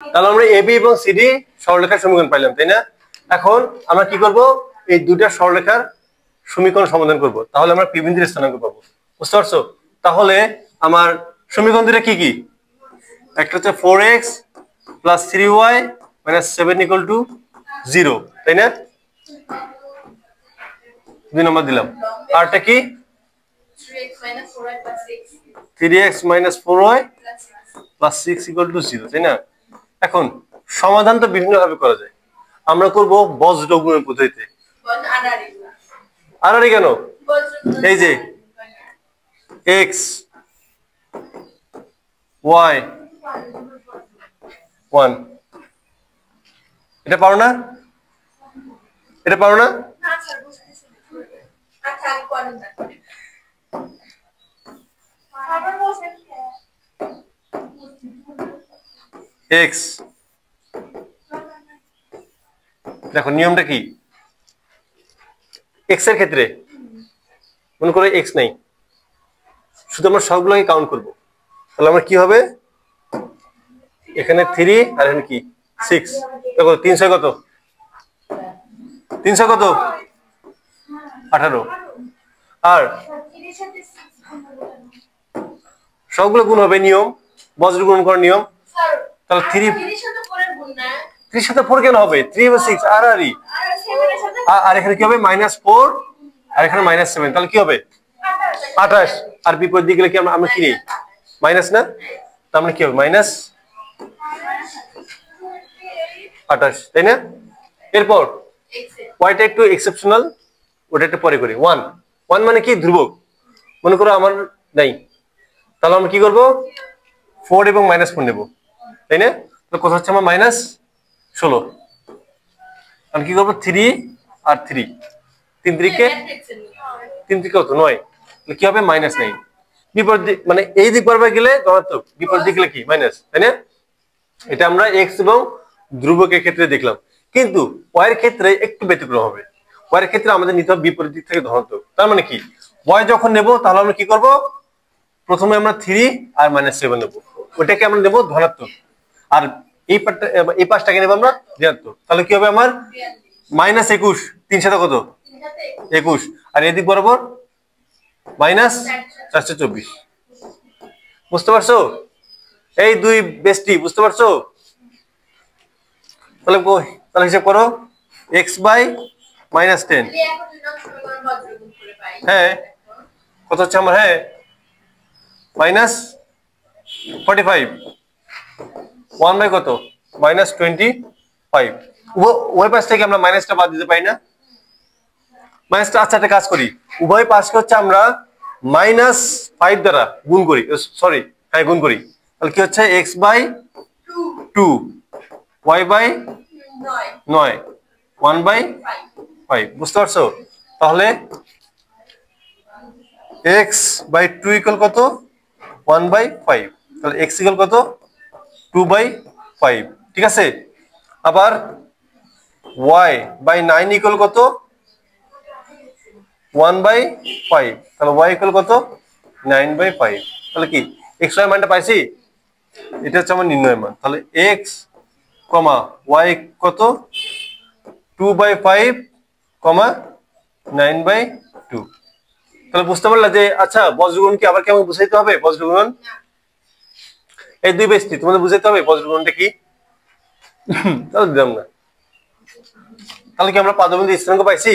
তাহলে আমরা এবি এবং সিডি সরলরেখার সমীকরণ পাইলাম, তাই না? এখন আমরা কি করব, এই দুইটা সরলরেখার সমীকরণ সমাধান করব, তাহলে আমরা পি বিন্দুর স্থানাঙ্ক পাবো। বুঝতে পারছো? তাহলে আমার সমীকরণ দুটো কি কি? একটা হচ্ছে 4x + 3y - 7 = 0, তাই না? 2 নম্বর দিলাম। আরটা কি? 3x - 4y + 6 = 0, তাই না? এখন সমাধান তো বিভিন্ন ভাবে করা যায়। আমরা করব বজ্র গুণন পদ্ধতিতে। আড়াআড়ি কেন? এই যে x y 1, এটা পারো না? এটা পারো না? x, দেখো নিয়মটা কি? x এর ক্ষেত্রে মনে করো x নাই, শুধু আমরা সবগুলোকে কাউন্ট করব। তাহলে আমরা কি হবে, এখানে 3 আর এখানে কি 6, দেখো 300 কত? 300 কত? 18। আর সবগুলো গুণ হবে, নিয়ম বজ্র গুণ করার নিয়ম। তাহলে 3 3 সাথে 4 কেন হবে? 3 + 6 আড়াআড়ি। আর এখানে কি হবে? -4 আর এখানে -7, তাহলে কি হবে? 28। আর বিপরীত দিকে গেলে কি আমরা কি নেই? মাইনাস না? তার মানে কি হবে? -28, তাই না? এরপর ওয়াইটা একটু এক্সেপশনাল, ওটা একটু পরে করি। 1 মানে কি? ধ্রুবক। মনে করো আমার নাই, তাহলে আমরা কি করব? 4 এবং -4 নেব, তাই না? তাহলে কত হচ্ছে আমার? -16। আমি কি করবো? 3 আর 3, 3 3 কত? 9। তাহলে কি হবে? -9। বিপরীত দিক মানে এই দিক বরাবর গেলে ধনাত্মক, বিপরীত দিক গেলে কি? মাইনাস, তাই না? এটা আমরা x এবং ধ্রুবকের ক্ষেত্রে দেখলাম, কিন্তু y এর ক্ষেত্রে একটু ব্যতিক্রম হবে। y এর ক্ষেত্রে আমাদের নিতে হবে বিপরীত দিক থেকে ধনাত্মক। তার মানে কি? y যখন নেব তাহলে আমরা কি করব? প্রথমে আমরা 3 আর -7 নেব, ওটাকে আমরা নেব ধনাত্মক। আর এই পাশটাকে নেব আমরা ঋণাত্মক। তাহলে কি হবে আমার? -21, 3 সাথে কত? 21। আর এদিক বরাবর -424। বুঝতে পারছো? এই দুই বেস্টি, বুঝতে পারছো? তাহলে হিসাব করো, x/-10। হ্যাঁ, কত হচ্ছে আমার? হ্যাঁ, -45। 1 কত? -25। উভয় পাশ থেকে আমরা মাইনাসটা বাদ দিতে পারি না? মাইনাসটা, আচ্ছা একটা কাজ করি, উভয় পাশকে হচ্ছে আমরা -5 দ্বারা গুণ করি, সরি হ্যাঁ গুণ করি। তাহলে কি হচ্ছে? x/2, y/9, 1/5। বুঝতে পারছো? তাহলে x/2 = কত? 1/5। তাহলে x = কত? 2/5, ঠিক আছে? আবার y/9 = কত? 1/5। তাহলে y = কত? 9/5। তাহলে কি x y মানটা পাইছি? এটা হচ্ছে আমার নির্ণয় মান। তাহলে x, y কত? 2/5, 9/2। তাহলে বুঝতে পারলা যে আচ্ছা বজ্রগুণন কি আবার কেমন বুঝাইতে হবে? বজ্রগুণন এই দুই বেস্টি তোমাদের বুঝাইতে হবে বজ্রগুণনটা কি? তাহলে দিলাম না। তাহলে কি আমরা পাদবিন্দু স্থানাঙ্ক পাইছি?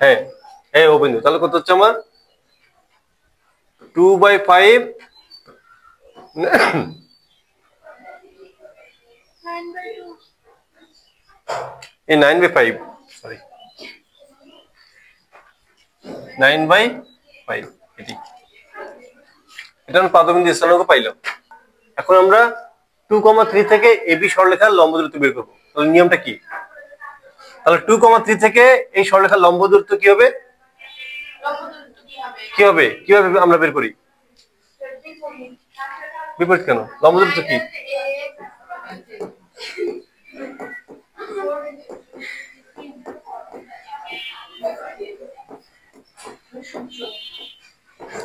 হ্যাঁ, ও বিন্দু। তাহলে কত হচ্ছে আমার? 2/5, এই 9/5, সরি 9/5, এটা আমরা পাদবিন্দু স্থানাঙ্ক পাইলাম। এখন আমরা 2,3 থেকে এবি সরলরেখার লম্ব দূরত্ব বের করব। তাহলে নিয়মটা কি? তাহলে 2,3 থেকে এই সরলরেখার লম্ব দূরত্ব কি হবে? কিভাবে আমরা বের করি? বিপরীত কেন? লম্ব দূরত্ব কি?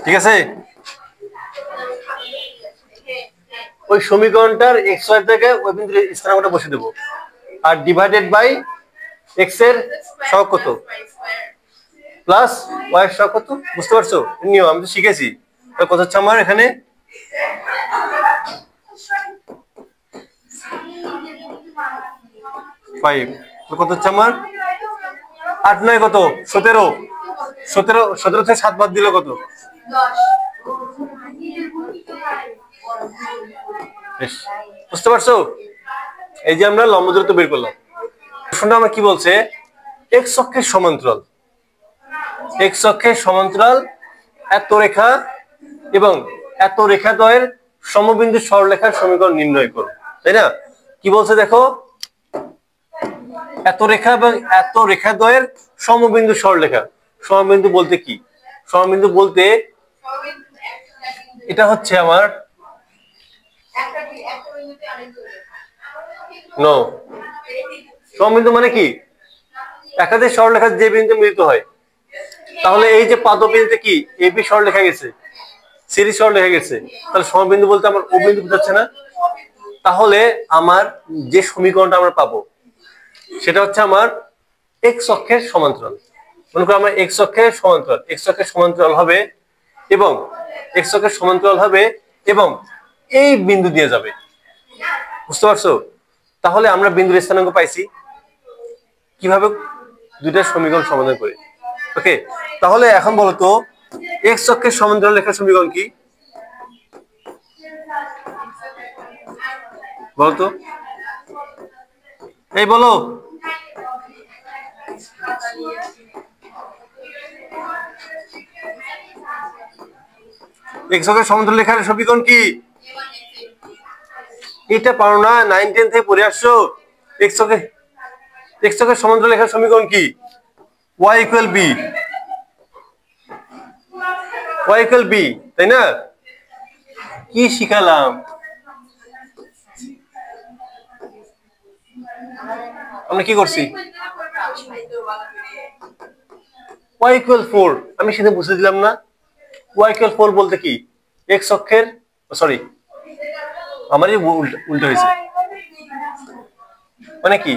ঠিক আছে? ওই সমীকরণটার এক্স ওয়াই জায়গায় ওই বিন্দুর স্থানাঙ্কটা বসে দেবো, আর ডিভাইডেড বাই এক্স এর সহগ কত প্লাস ওয়াই এর সহগ কত, বুঝতে পারছো নিয়ম আমি তো শিখেছি। কত হচ্ছে আমার এখানে 5, কত হচ্ছে আমার 8 9 কত 17, 17 থেকে 7 বাদ দিলে কত 10, বুঝতে পারছো? এই যে আমরা লম্ব দূরত্ব বের করলাম। প্রশ্নটা আমার কি বলছে, এক্স অক্ষের সমান্তরাল, এক্স অক্ষের সমান্তরাল এত রেখা এবং এত রেখাদ্বয়ের সমবিন্দু সরলরেখার সমীকরণ নির্ণয় করো, তাই না? কি বলছে দেখো, এত রেখা এবং এত রেখাদ্বয়ের সমবিন্দু সরলরেখা। সমবিন্দু বলতে কি? সমবিন্দু বলতে এটা হচ্ছে আমার নো, সমবিন্দু মানে কি একাধিক সরলরেখা যে বিন্দু মিলিত হয়। তাহলে এই যে পাদবিন্দুতে কি এবি সরলরেখা গেছে, সিডি সরলরেখা গেছে, তাহলে সমবিন্দু বলতে আমার ও বিন্দু বোঝাচ্ছে না? তাহলে আমার যে সমীকরণটা আমরা পাবো সেটা হচ্ছে আমার এক্স অক্ষের সমান্তরাল। মনে করো আমার এক্স অক্ষের সমান্তরাল, এক্স অক্ষের সমান্তরাল হবে এবং এক্স অক্ষের সমান্তরাল হবে এবং এই বিন্দু দিয়ে যাবে, বুঝতে পারছো? তাহলে আমরা বিন্দুর স্থানাঙ্ক পাইছি কিভাবে, দুইটা সমীকরণ সমাধান করে। ওকে, তাহলে এখন বলো তো এক্স অক্ষের সমান্তরাল রেখার সমীকরণ কি বলতো, এই বলো। এক্স অক্ষের সমান্তরাল রেখার সমীকরণ কি? এটা পারো না, 9 10 থেকে পড়ে আসছো। এক্স অক্ষের সমান্তরাল রেখার সমীকরণ কি? y equal b, y equal b, তাই না? কি শিখালাম? আমরা কি করছি? y ইকুয়াল 4 আমি সেটা বুঝে দিলাম না। y ইকুয়াল 4 বলতে কি এক্স অক্ষের, সরি আমারই উল্টো হয়েছে, মানে কি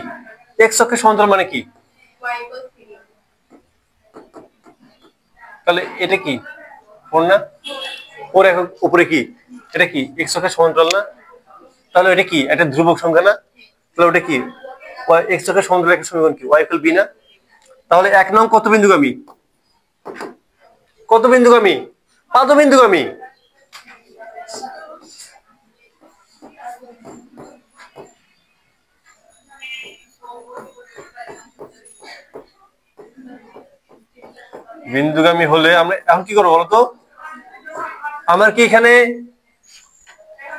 এক্স অক্ষের সমান্তরাল মানে কি? তাহলে এটা কি 4 না? 4 একক উপরে কি এটা কি এক্স অক্ষের সমান্তরাল না? তাহলে এটা কি একটা ধ্রুবক সংখ্যা না? তাহলে ওটা কি এক্স অক্ষের সমান্তরাল রেখার সমীকরণ কি y ইকুয়াল b না? তাহলে এক নং কত বিন্দুগামী, কত বিন্দুগামী? পাদবিন্দুগামী। বিন্দুগামী হলে আমরা এখন কি করবো বলতো, আমার কি এখানে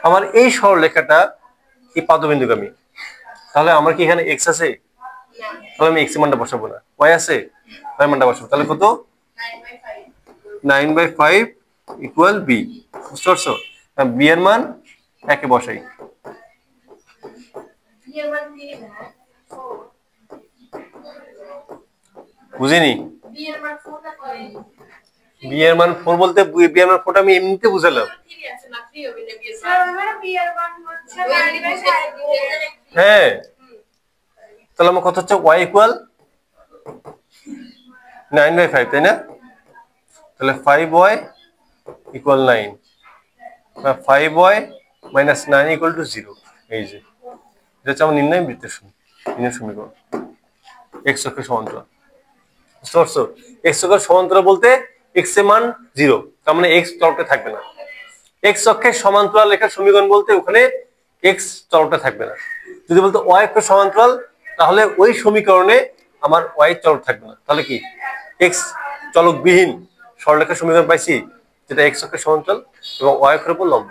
আমার এই সরলরেখাটা এই পাদবিন্দুগামী, তাহলে আমার কি এখানে এক্স আছে? তাহলে আমি এক্স এর মানটা বসাবো না, ওয়াই আছে ওয়াই মানটা বসাবো। তাহলে কত 9/5 ইকুয়াল বি, বুঝতে পারছো? বি এর মান একে বসাই, বুঝিনি? বি এর মান 4 বলতে বি এর মান 4টা আমি এমনিতে বুঝালাম। হ্যাঁ, তাহলে আমার কত হচ্ছে y ইকুয়াল 9/5, তাই না? তাহলে 5y equal 9, 5y minus 9 equal to 0। এই যে এটা হচ্ছে আমার নির্ণয় বৃত্তের সমীকরণ এক্স অক্ষের সমান্তরাল, বুঝতে পারছো? এক্স অক্ষের সমান্তরাল বলতে এক্স এর মান 0, তার মানে এক্স চলকটা থাকবে না। এক্স অক্ষের সমান্তরাল রেখার সমীকরণ বলতে ওখানে এক্স চলকটা থাকবে না। যদি বলতো ওয়াই অক্ষের সমান্তরাল, তাহলে ওই সমীকরণে আমার ওয়াই চলক থাকবে না। তাহলে কি এক্স চলকবিহীন সরলরেখার সমীকরণ পাইছি, যেটা এক্স অক্ষের সমান্তরাল এবং ওয়াই অক্ষের উপর লম্ব।